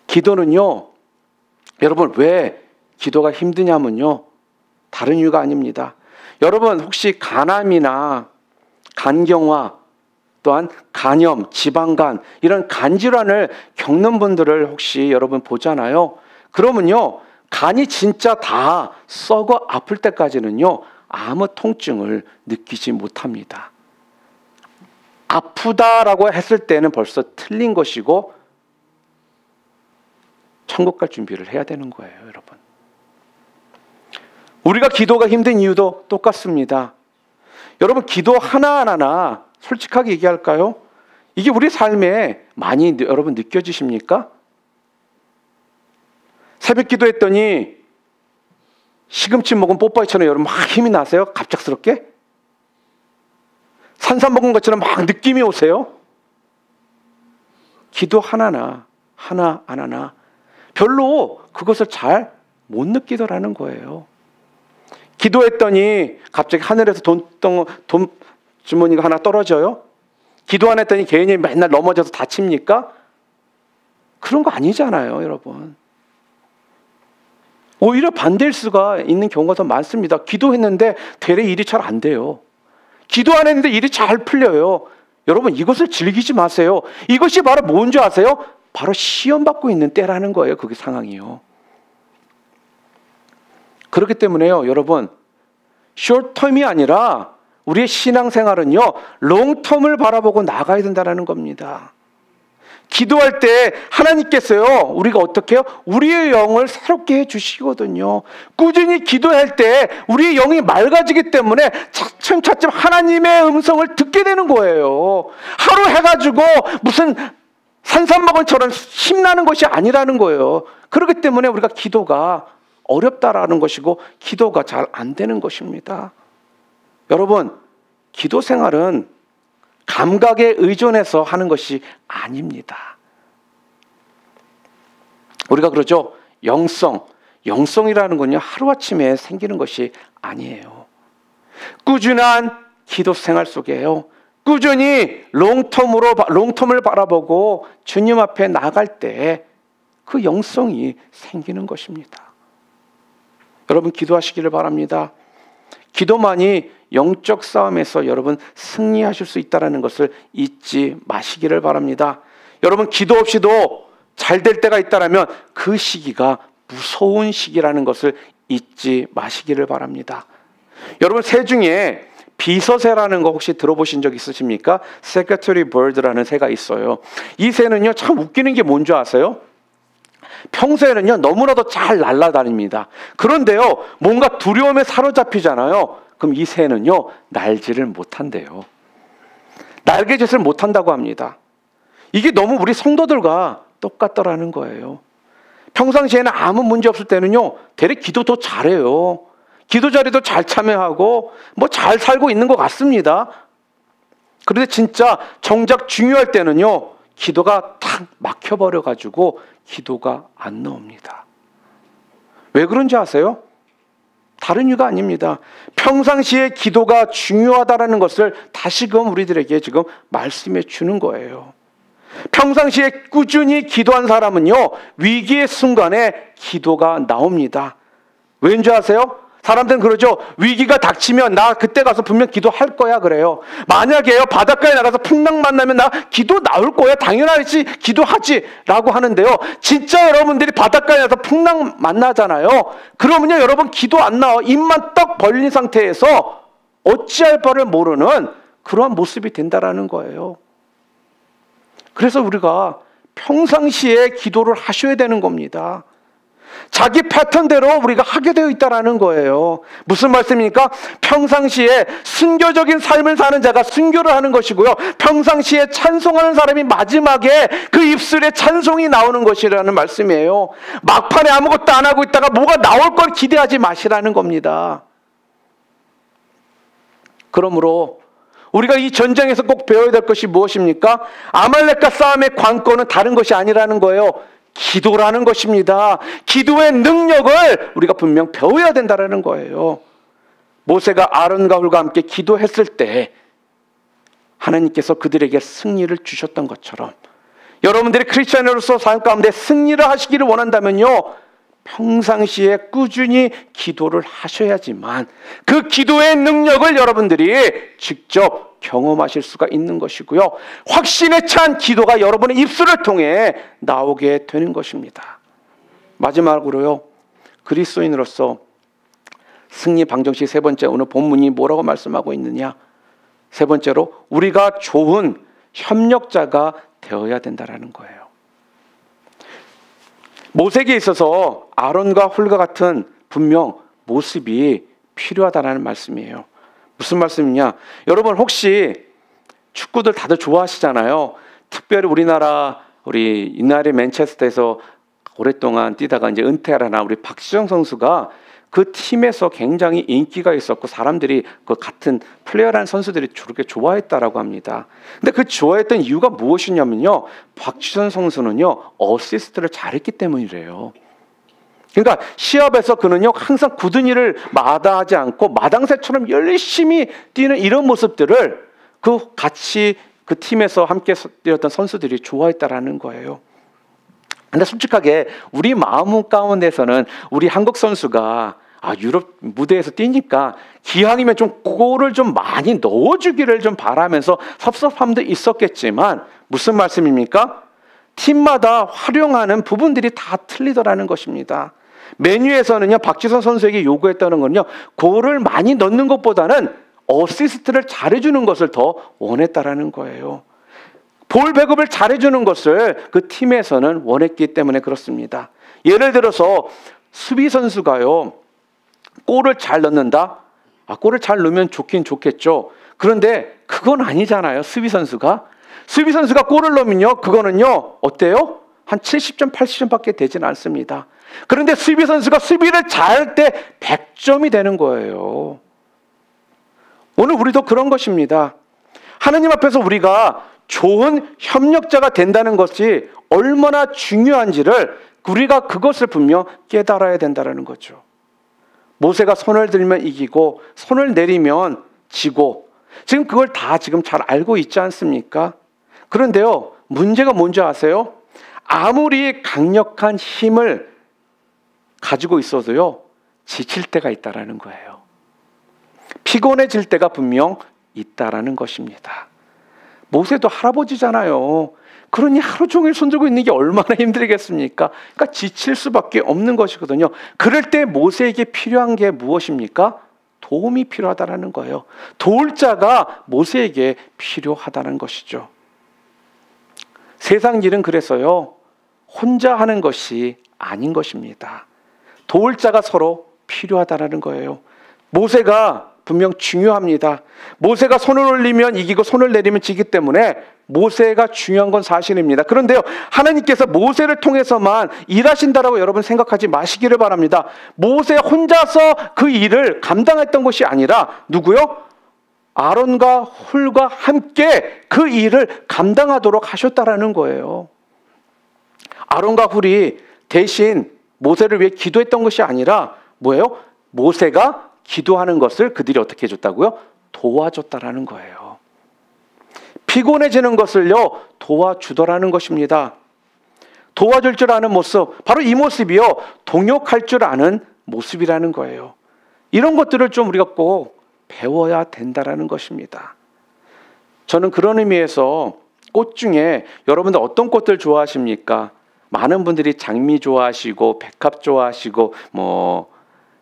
기도는요 여러분 왜 기도가 힘드냐면요 다른 이유가 아닙니다. 여러분 혹시 간암이나 간경화 또한 간염, 지방간 이런 간질환을 겪는 분들을 혹시 여러분 보잖아요. 그러면요 간이 진짜 다 썩어 아플 때까지는요 아무 통증을 느끼지 못합니다. 아프다라고 했을 때는 벌써 틀린 것이고 천국 갈 준비를 해야 되는 거예요. 여러분, 우리가 기도가 힘든 이유도 똑같습니다. 여러분 기도 하나하나 솔직하게 얘기할까요? 이게 우리 삶에 많이 여러분 느껴지십니까? 새벽 기도했더니 시금치 먹은 뽀빠이처럼 여러분 막 힘이 나세요? 갑작스럽게? 산삼 먹은 것처럼 막 느낌이 오세요? 기도 하나하나 별로 그것을 잘 못 느끼더라는 거예요. 기도했더니 갑자기 하늘에서 돈 주머니가 하나 떨어져요? 기도 안 했더니 개인이 맨날 넘어져서 다칩니까? 그런 거 아니잖아요, 여러분. 오히려 반대일 수가 있는 경우가 더 많습니다. 기도했는데 되레 일이 잘 안 돼요. 기도 안 했는데 일이 잘 풀려요. 여러분 이것을 즐기지 마세요. 이것이 바로 뭔지 아세요? 바로 시험받고 있는 때라는 거예요. 그게 상황이요. 그렇기 때문에요, 여러분 숏텀이 아니라 우리의 신앙생활은요 롱텀을 바라보고 나가야 된다는 겁니다. 기도할 때 하나님께서요 우리가 어떻게 해요? 우리의 영을 새롭게 해주시거든요. 꾸준히 기도할 때 우리의 영이 맑아지기 때문에 차츰차츰 하나님의 음성을 듣게 되는 거예요. 하루 해가지고 무슨 산삼먹은처럼 힘나는 것이 아니라는 거예요. 그렇기 때문에 우리가 기도가 어렵다라는 것이고 기도가 잘 안 되는 것입니다. 여러분 기도 생활은 감각에 의존해서 하는 것이 아닙니다. 우리가 그러죠. 영성이라는 건요 하루아침에 생기는 것이 아니에요. 꾸준한 기도 생활 속에요 꾸준히 롱텀을 바라보고 주님 앞에 나갈 때 그 영성이 생기는 것입니다. 여러분 기도하시기를 바랍니다. 기도만이 영적 싸움에서 여러분 승리하실 수 있다는 것을 잊지 마시기를 바랍니다. 여러분 기도 없이도 잘 될 때가 있다면 그 시기가 무서운 시기라는 것을 잊지 마시기를 바랍니다. 여러분 새 중에 비서새라는 거 혹시 들어보신 적 있으십니까? Secretary Bird라는 새가 있어요. 이 새는요 참 웃기는 게 뭔지 아세요? 평소에는요 너무나도 잘 날아다닙니다. 그런데요 뭔가 두려움에 사로잡히잖아요. 그럼 이 새는요 날지를 못한대요. 날개짓을 못한다고 합니다. 이게 너무 우리 성도들과 똑같더라는 거예요. 평상시에는 아무 문제 없을 때는요 대략 기도도 잘해요. 기도 자리도 잘 참여하고 뭐 잘 살고 있는 것 같습니다. 그런데 진짜 정작 중요할 때는요 기도가 탁 막혀버려가지고 기도가 안 나옵니다. 왜 그런지 아세요? 다른 이유가 아닙니다. 평상시에 기도가 중요하다는 것을 다시금 우리들에게 지금 말씀해 주는 거예요. 평상시에 꾸준히 기도한 사람은요 위기의 순간에 기도가 나옵니다. 왠지 아세요? 사람들은 그러죠. 위기가 닥치면 나 그때 가서 분명 기도할 거야 그래요. 만약에요 바닷가에 나가서 풍랑 만나면 나 기도 나올 거야 당연하지 기도하지 라고 하는데요. 진짜 여러분들이 바닷가에 나가서 풍랑 만나잖아요. 그러면요 여러분 기도 안 나와. 입만 떡 벌린 상태에서 어찌할 바를 모르는 그러한 모습이 된다라는 거예요. 그래서 우리가 평상시에 기도를 하셔야 되는 겁니다. 자기 패턴대로 우리가 하게 되어 있다라는 거예요. 무슨 말씀입니까? 평상시에 순교적인 삶을 사는 자가 순교를 하는 것이고요. 평상시에 찬송하는 사람이 마지막에 그 입술에 찬송이 나오는 것이라는 말씀이에요. 막판에 아무것도 안 하고 있다가 뭐가 나올 걸 기대하지 마시라는 겁니다. 그러므로 우리가 이 전쟁에서 꼭 배워야 될 것이 무엇입니까? 아말렉과 싸움의 관건은 다른 것이 아니라는 거예요. 기도라는 것입니다. 기도의 능력을 우리가 분명 배워야 된다는 거예요. 모세가 아론과 훌과 함께 기도했을 때 하나님께서 그들에게 승리를 주셨던 것처럼 여러분들이 크리스천으로서 삶 가운데 승리를 하시기를 원한다면요, 평상시에 꾸준히 기도를 하셔야지만 그 기도의 능력을 여러분들이 직접 경험하실 수가 있는 것이고요, 확신에 찬 기도가 여러분의 입술을 통해 나오게 되는 것입니다. 마지막으로요, 그리스도인으로서 승리 방정식 세 번째, 오늘 본문이 뭐라고 말씀하고 있느냐? 세 번째로 우리가 좋은 협력자가 되어야 된다는 거예요. 모세에게 있어서 아론과 훌과 같은 분명 모습이 필요하다는 말씀이에요. 무슨 말씀이냐? 여러분 혹시 축구들 다들 좋아하시잖아요. 특별히 우리 옛날에 맨체스터에서 오랫동안 뛰다가 이제 은퇴를 하나 우리 박지성 선수가 그 팀에서 굉장히 인기가 있었고 사람들이 그 같은 플레이어라는 선수들이 저렇게 좋아했다라고 합니다. 근데 그 좋아했던 이유가 무엇이냐면요, 박지성 선수는요 어시스트를 잘했기 때문이래요. 그러니까 시합에서 그는요 항상 굳은 일을 마다하지 않고 마당새처럼 열심히 뛰는 이런 모습들을 같이 그 팀에서 함께 뛰었던 선수들이 좋아했다라는 거예요. 근데 솔직하게 우리 마음 가운데서는 우리 한국 선수가 유럽 무대에서 뛰니까 기왕이면 좀 골을 좀 많이 넣어주기를 좀 바라면서 섭섭함도 있었겠지만 무슨 말씀입니까? 팀마다 활용하는 부분들이 다 틀리더라는 것입니다. 메뉴에서는요, 박지성 선수에게 요구했다는 건요, 골을 많이 넣는 것보다는 어시스트를 잘해주는 것을 더 원했다라는 거예요. 볼 배급을 잘해주는 것을 그 팀에서는 원했기 때문에 그렇습니다. 예를 들어서 수비 선수가요, 골을 잘 넣는다? 골을 잘 넣으면 좋긴 좋겠죠. 그런데 그건 아니잖아요. 수비 선수가 골을 넣으면요, 그거는요 어때요? 한 70점, 80점밖에 되지는 않습니다. 그런데 수비 선수가 수비를 잘할 때 100점이 되는 거예요. 오늘 우리도 그런 것입니다. 하나님 앞에서 우리가 좋은 협력자가 된다는 것이 얼마나 중요한지를 우리가 그것을 분명 깨달아야 된다는 거죠. 모세가 손을 들면 이기고 손을 내리면 지고, 지금 그걸 다 지금 잘 알고 있지 않습니까? 그런데요, 문제가 뭔지 아세요? 아무리 강력한 힘을 가지고 있어도요, 지칠 때가 있다라는 거예요. 피곤해질 때가 분명 있다라는 것입니다. 모세도 할아버지잖아요. 그러니 하루 종일 손들고 있는 게 얼마나 힘들겠습니까? 그러니까 지칠 수밖에 없는 것이거든요. 그럴 때 모세에게 필요한 게 무엇입니까? 도움이 필요하다는 거예요. 도울 자가 모세에게 필요하다는 것이죠. 세상 일은 그래서요, 혼자 하는 것이 아닌 것입니다. 도울 자가 서로 필요하다는 거예요. 모세가 분명 중요합니다. 모세가 손을 올리면 이기고 손을 내리면 지기 때문에 모세가 중요한 건 사실입니다. 그런데요, 하나님께서 모세를 통해서만 일하신다라고 여러분 생각하지 마시기를 바랍니다. 모세 혼자서 그 일을 감당했던 것이 아니라 누구요? 아론과 훌과 함께 그 일을 감당하도록 하셨다라는 거예요. 아론과 훌이 대신 모세를 위해 기도했던 것이 아니라 뭐예요? 모세가 기도하는 것을 그들이 어떻게 해줬다고요? 도와줬다라는 거예요. 피곤해지는 것을요, 도와주더라는 것입니다. 도와줄 줄 아는 모습, 바로 이 모습이요, 동역할 줄 아는 모습이라는 거예요. 이런 것들을 좀 우리가 꼭 배워야 된다라는 것입니다. 저는 그런 의미에서 꽃 중에 여러분들 어떤 꽃들 좋아하십니까? 많은 분들이 장미 좋아하시고 백합 좋아하시고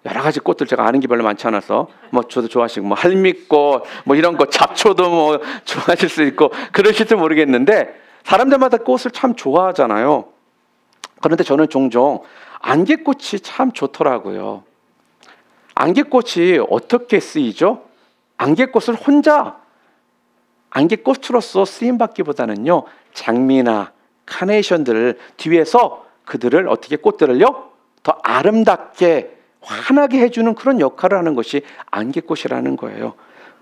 여러 가지 꽃들 제가 아는 게 별로 많지 않아서 저도 좋아하시고 할미꽃 이런 거 잡초도 좋아하실 수 있고 그러실지 모르겠는데, 사람들마다 꽃을 참 좋아하잖아요. 그런데 저는 종종 안개꽃이 참 좋더라고요. 안개꽃이 어떻게 쓰이죠? 안개꽃을 혼자 안개꽃으로서 쓰임받기보다는요, 장미나 카네이션들을 뒤에서 그들을 어떻게 꽃들을요? 더 아름답게 환하게 해주는 그런 역할을 하는 것이 안개꽃이라는 거예요.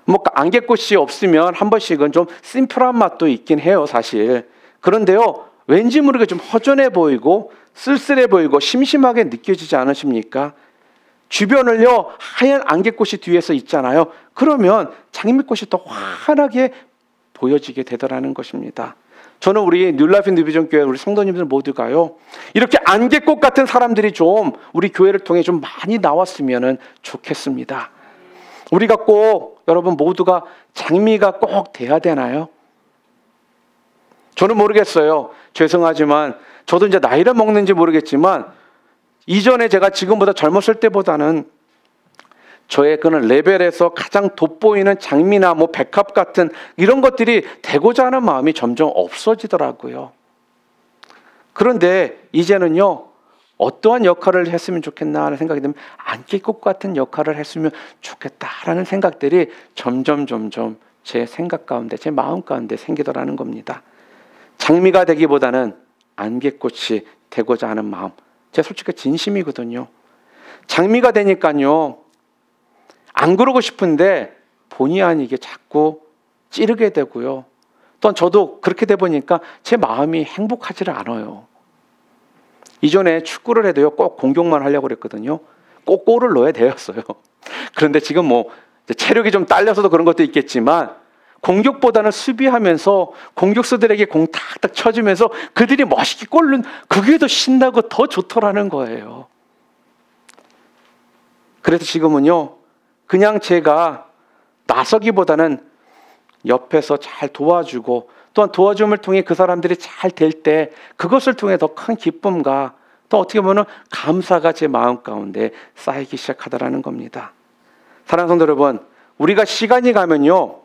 뭐 안개꽃이 없으면 한 번씩은 좀 심플한 맛도 있긴 해요, 사실. 그런데요, 왠지 모르게 좀 허전해 보이고 쓸쓸해 보이고 심심하게 느껴지지 않으십니까? 주변을요, 하얀 안개꽃이 뒤에서 있잖아요. 그러면 장미꽃이 더 환하게 보여지게 되더라는 것입니다. 저는 우리 뉴라이프 뉴비전 교회 우리 성도님들 모두가요, 이렇게 안개꽃 같은 사람들이 좀 우리 교회를 통해 좀 많이 나왔으면 좋겠습니다. 우리가 꼭 여러분 모두가 장미가 꼭 돼야 되나요? 저는 모르겠어요. 죄송하지만 저도 이제 나이를 먹는지 모르겠지만 이전에 제가 지금보다 젊었을 때보다는 저의 그런 레벨에서 가장 돋보이는 장미나 뭐 백합 같은 이런 것들이 되고자 하는 마음이 점점 없어지더라고요. 그런데 이제는요, 어떠한 역할을 했으면 좋겠나 하는 생각이 들면 안개꽃 같은 역할을 했으면 좋겠다라는 생각들이 점점 제 생각 가운데, 제 마음 가운데 생기더라는 겁니다. 장미가 되기보다는 안개꽃이 되고자 하는 마음, 제 솔직히 진심이거든요. 장미가 되니까요, 안 그러고 싶은데 본의 아니게 자꾸 찌르게 되고요. 또한 저도 그렇게 돼 보니까 제 마음이 행복하지를 않아요. 이전에 축구를 해도요, 꼭 공격만 하려고 그랬거든요. 꼭 골을 넣어야 되었어요. 그런데 지금 뭐 체력이 좀 딸려서도 그런 것도 있겠지만 공격보다는 수비하면서 공격수들에게 공 탁탁 쳐주면서 그들이 멋있게 골 넣는 그게 더 신나고 더 좋더라는 거예요. 그래서 지금은요, 그냥 제가 나서기보다는 옆에서 잘 도와주고 또한 도와줌을 통해 그 사람들이 잘 될 때 그것을 통해 더 큰 기쁨과 또 어떻게 보면 감사가 제 마음 가운데 쌓이기 시작하더라는 겁니다. 사랑하는 성도 여러분, 우리가 시간이 가면요,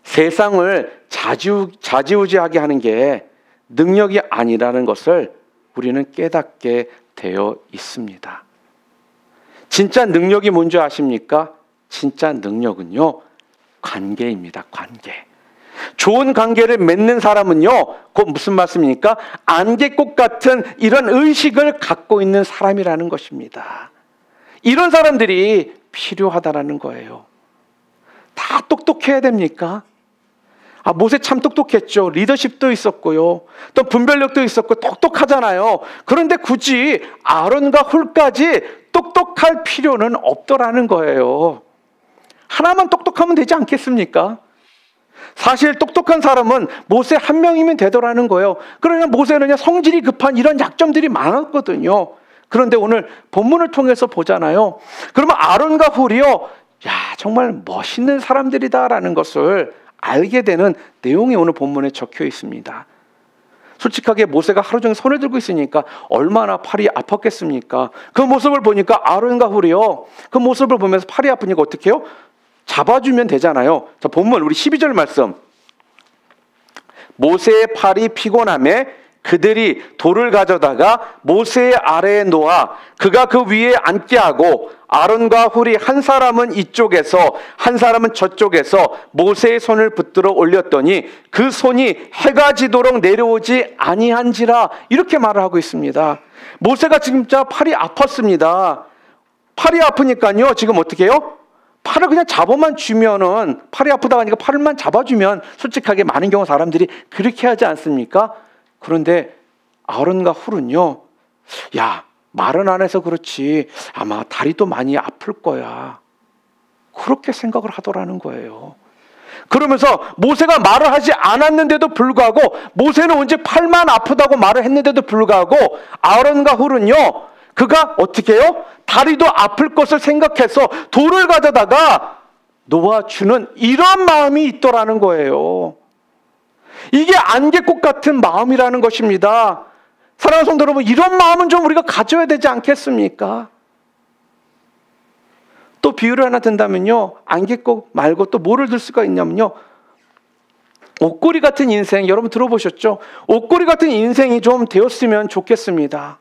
세상을 좌지우지하게 하는 게 능력이 아니라는 것을 우리는 깨닫게 되어 있습니다. 진짜 능력이 뭔지 아십니까? 진짜 능력은요, 관계입니다. 관계. 좋은 관계를 맺는 사람은요, 곧 무슨 말씀입니까? 안개꽃 같은 이런 의식을 갖고 있는 사람이라는 것입니다. 이런 사람들이 필요하다라는 거예요. 다 똑똑해야 됩니까? 모세 참 똑똑했죠. 리더십도 있었고요. 또 분별력도 있었고 똑똑하잖아요. 그런데 굳이 아론과 훌까지 똑똑할 필요는 없더라는 거예요. 하나만 똑똑하면 되지 않겠습니까? 사실 똑똑한 사람은 모세 한 명이면 되더라는 거예요. 그러나 모세는 성질이 급한 이런 약점들이 많았거든요. 그런데 오늘 본문을 통해서 보잖아요. 그러면 아론과 훌이요, 정말 멋있는 사람들이다라는 것을 알게 되는 내용이 오늘 본문에 적혀 있습니다. 솔직하게 모세가 하루 종일 손을 들고 있으니까 얼마나 팔이 아팠겠습니까? 그 모습을 보니까 아론과 훌이요, 그 모습을 보면서 팔이 아프니까 어떻게 해요? 잡아주면 되잖아요. 자, 본문 우리 12절 말씀. 모세의 팔이 피곤함에 그들이 돌을 가져다가 모세의 아래에 놓아 그가 그 위에 앉게 하고 아론과 훌이 한 사람은 이쪽에서 한 사람은 저쪽에서 모세의 손을 붙들어 올렸더니 그 손이 해가 지도록 내려오지 아니한지라, 이렇게 말을 하고 있습니다. 모세가 진짜 팔이 아팠습니다. 팔이 아프니까요, 지금 어떻게 해요? 팔을 그냥 잡아만 주면은, 팔이 아프다 하니까 팔만 잡아주면 솔직하게 많은 경우 사람들이 그렇게 하지 않습니까? 그런데 아론과 훌은요, 말은 안 해서 그렇지 아마 다리도 많이 아플 거야, 그렇게 생각을 하더라는 거예요. 그러면서 모세가 말을 하지 않았는데도 불구하고, 모세는 언제 팔만 아프다고 말을 했는데도 불구하고 아론과 훌은요, 그가 어떻게 해요? 다리도 아플 것을 생각해서 돌을 가져다가 놓아주는 이런 마음이 있더라는 거예요. 이게 안개꽃 같은 마음이라는 것입니다. 사랑하는 성도 여러분, 이런 마음은 좀 우리가 가져야 되지 않겠습니까? 또 비유를 하나 든다면요, 안개꽃 말고 또 뭐를 들 수가 있냐면요, 옷걸이 같은 인생 여러분 들어보셨죠? 옷걸이 같은 인생이 좀 되었으면 좋겠습니다.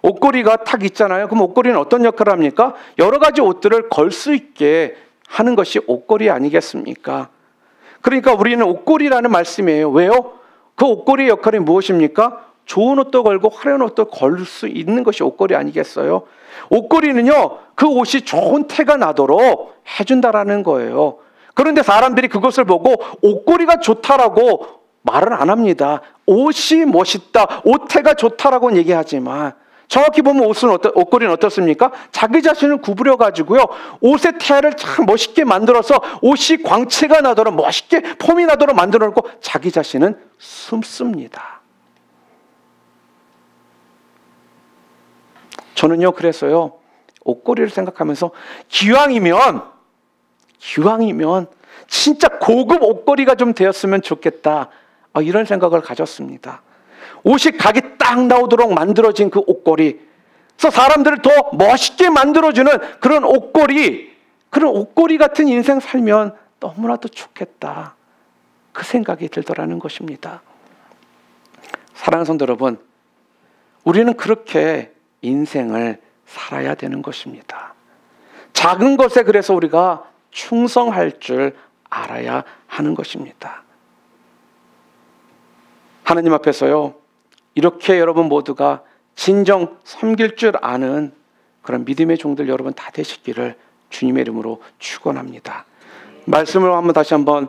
옷걸이가 탁 있잖아요. 그럼 옷걸이는 어떤 역할을 합니까? 여러 가지 옷들을 걸 수 있게 하는 것이 옷걸이 아니겠습니까? 그러니까 우리는 옷걸이라는 말씀이에요. 왜요? 그 옷걸이의 역할이 무엇입니까? 좋은 옷도 걸고 화려한 옷도 걸 수 있는 것이 옷걸이 아니겠어요? 옷걸이는요, 그 옷이 좋은 태가 나도록 해준다라는 거예요. 그런데 사람들이 그것을 보고 옷걸이가 좋다라고 말은 안 합니다. 옷이 멋있다, 옷태가 좋다라고 얘기하지만 정확히 보면 옷걸이는 어떻습니까? 자기 자신을 구부려가지고요, 옷의 태를 참 멋있게 만들어서 옷이 광채가 나도록 멋있게 폼이 나도록 만들어 놓고 자기 자신은 숨습니다. 저는요, 그래서요, 옷걸이를 생각하면서 기왕이면 진짜 고급 옷걸이가 좀 되었으면 좋겠다, 이런 생각을 가졌습니다. 옷이 각이 딱 나오도록 만들어진 그 옷걸이, 그래서 사람들을 더 멋있게 만들어주는 그런 옷걸이 같은 인생 살면 너무나도 좋겠다, 그 생각이 들더라는 것입니다. 사랑하는 성도 여러분, 우리는 그렇게 인생을 살아야 되는 것입니다. 작은 것에 그래서 우리가 충성할 줄 알아야 하는 것입니다. 하나님 앞에서요, 이렇게 여러분 모두가 진정 섬길 줄 아는 그런 믿음의 종들 여러분 다 되시기를 주님의 이름으로 축원합니다. 말씀을 다시 한번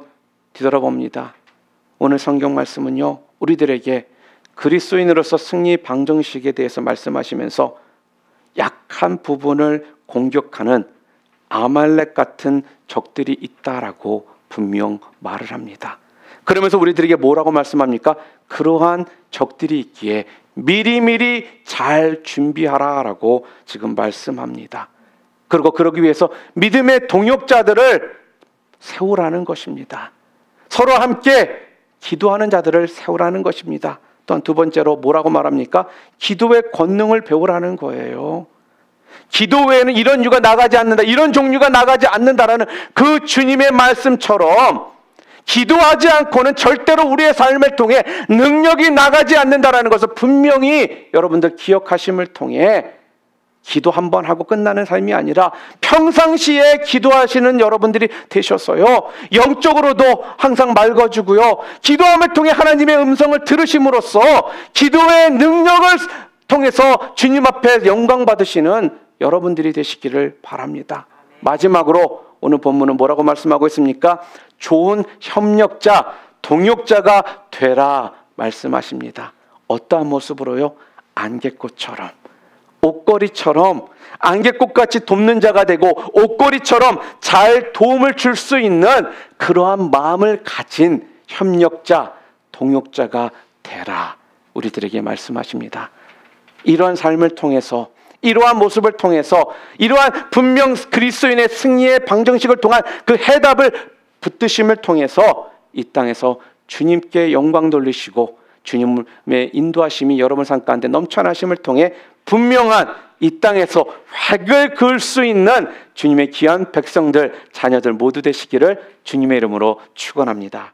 뒤돌아봅니다. 오늘 성경 말씀은요, 우리들에게 그리스도인으로서 승리 방정식에 대해서 말씀하시면서 약한 부분을 공격하는 아말렉 같은 적들이 있다라고 분명 말을 합니다. 그러면서 우리들에게 뭐라고 말씀합니까? 그러한 적들이 있기에 미리미리 잘 준비하라라고 지금 말씀합니다. 그리고 그러기 위해서 믿음의 동역자들을 세우라는 것입니다. 서로 함께 기도하는 자들을 세우라는 것입니다. 또한 두 번째로 뭐라고 말합니까? 기도의 권능을 배우라는 거예요. 기도 외에는 이런 이유가 나가지 않는다, 이런 종류가 나가지 않는다라는 그 주님의 말씀처럼 기도하지 않고는 절대로 우리의 삶을 통해 능력이 나가지 않는다라는 것을 분명히 여러분들 기억하심을 통해 기도 한 번 하고 끝나는 삶이 아니라 평상시에 기도하시는 여러분들이 되셨어요. 영적으로도 항상 맑아지고요, 기도함을 통해 하나님의 음성을 들으심으로써 기도의 능력을 통해서 주님 앞에 영광 받으시는 여러분들이 되시기를 바랍니다. 마지막으로 오늘 본문은 뭐라고 말씀하고 있습니까? 좋은 협력자, 동역자가 되라 말씀하십니다. 어떠한 모습으로요? 안개꽃처럼, 옷걸이처럼 안개꽃같이 돕는 자가 되고 옷걸이처럼 잘 도움을 줄 수 있는 그러한 마음을 가진 협력자, 동역자가 되라 우리들에게 말씀하십니다. 이러한 삶을 통해서, 이러한 모습을 통해서, 이러한 분명 그리스도인의 승리의 방정식을 통한 그 해답을 붙드심을 통해서 이 땅에서 주님께 영광 돌리시고 주님의 인도하심이 여러분 삶 가운데 넘쳐나심을 통해 분명한 이 땅에서 획을 그을 수 있는 주님의 귀한 백성들, 자녀들 모두 되시기를 주님의 이름으로 축원합니다.